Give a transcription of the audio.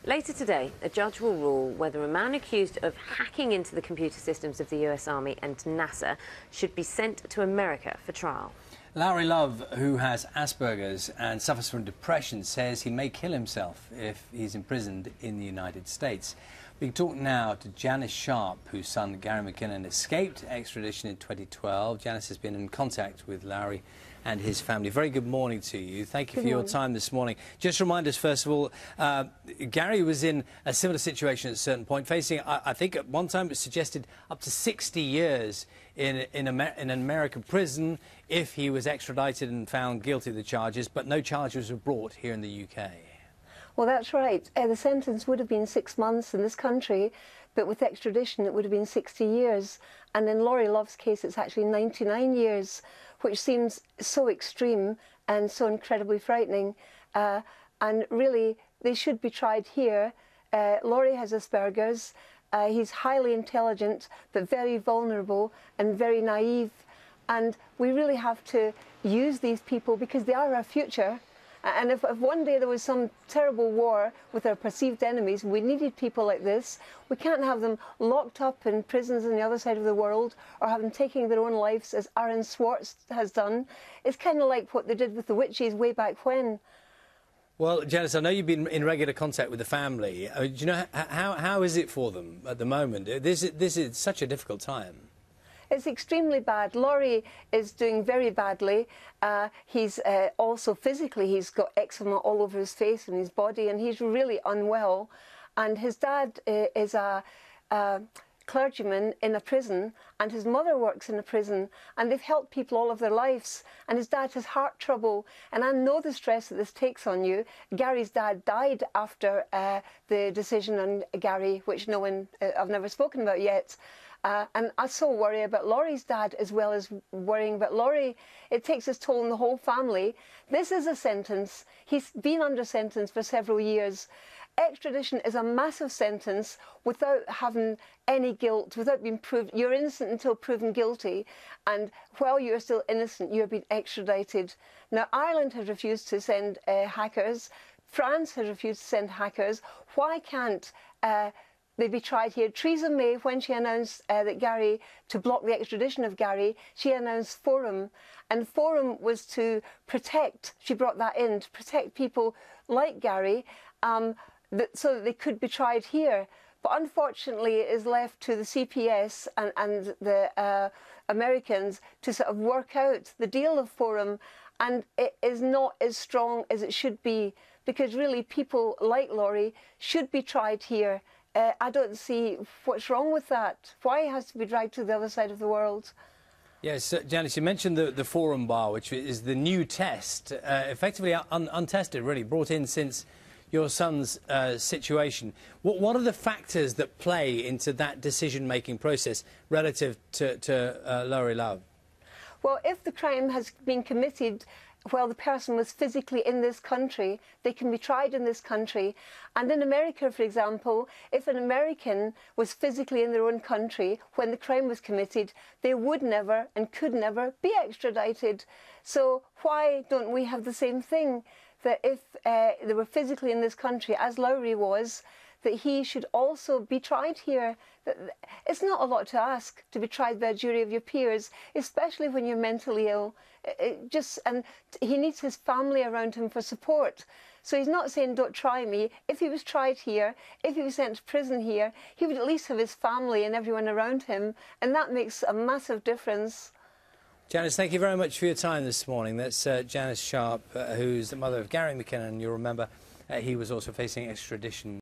Later today, a judge will rule whether a man accused of hacking into the computer systems of the US Army and NASA should be sent to America for trial. Laurie Love, who has Asperger's and suffers from depression, says he may kill himself if he's imprisoned in the United States. We talk now to Janis Sharp, whose son Gary McKinnon escaped extradition in 2012. Janis has been in contact with Laurie and his family. Very good morning to you. Thank you for your time this morning. Just remind us, first of all, Gary was in a similar situation at a certain point, facing, I think at one time it was suggested, up to 60 years in an American prison if he was extradited and found guilty of the charges, but no charges were brought here in the UK. Well, that's right. The sentence would have been 6 months in this country, but with extradition it would have been 60 years. And in Laurie Love's case it's actually 99 years, which seems so extreme and so incredibly frightening. And really, they should be tried here. Laurie has Asperger's. He's highly intelligent, but very vulnerable and very naive. And we really have to use these people because they are our future. And if one day there was some terrible war with our perceived enemies, we needed people like this. We can't have them locked up in prisons on the other side of the world or have them taking their own lives, as Aaron Swartz has done. It's kind of like what they did with the witches way back when. Well, Janis, I know you've been in regular contact with the family. Do you know how is it for them at the moment? This is such a difficult time. It's extremely bad. Laurie is doing very badly. He's also physically, he's got eczema all over his face and his body, and he's really unwell. And his dad is a clergyman in a prison, and his mother works in a prison, and they've helped people all of their lives. And his dad has heart trouble, and I know the stress that this takes on you. Gary's dad died after the decision on Gary, which no one, I've never spoken about yet. And I so worry about Laurie's dad as well as worrying about Laurie. It takes its toll on the whole family. This is a sentence. He's been under sentence for several years. Extradition is a massive sentence without having any guilt, without being proved. You're innocent until proven guilty, and while you're still innocent, you're being extradited. Now, Ireland has refused to send hackers. France has refused to send hackers. Why can't they be tried here? Theresa May, when she announced that Gary, to block the extradition of Gary, she announced Forum. And Forum was to protect, she brought that in, to protect people like Gary so that they could be tried here. But unfortunately, it is left to the CPS and the Americans to sort of work out the deal of Forum. And it is not as strong as it should be, because really people like Laurie should be tried here. I don't see what's wrong with that. Why he has to be dragged to the other side of the world? Yes, Janis, you mentioned the Forum bar, which is the new test, effectively untested, really, brought in since your son's situation. What are the factors that play into that decision-making process relative to Laurie Love? Well, if the crime has been committed while the person was physically in this country, they can be tried in this country. And in America, for example, if an American was physically in their own country when the crime was committed, they would never and could never be extradited. So why don't we have the same thing? That if they were physically in this country, as Laurie was, that he should also be tried here. It's not a lot to ask to be tried by a jury of your peers, especially when you're mentally ill. And he needs his family around him for support. So he's not saying, don't try me. If he was tried here, if he was sent to prison here, he would at least have his family and everyone around him, and that makes a massive difference. Janis, thank you very much for your time this morning. That's Janis Sharp, who's the mother of Gary McKinnon. You'll remember he was also facing extradition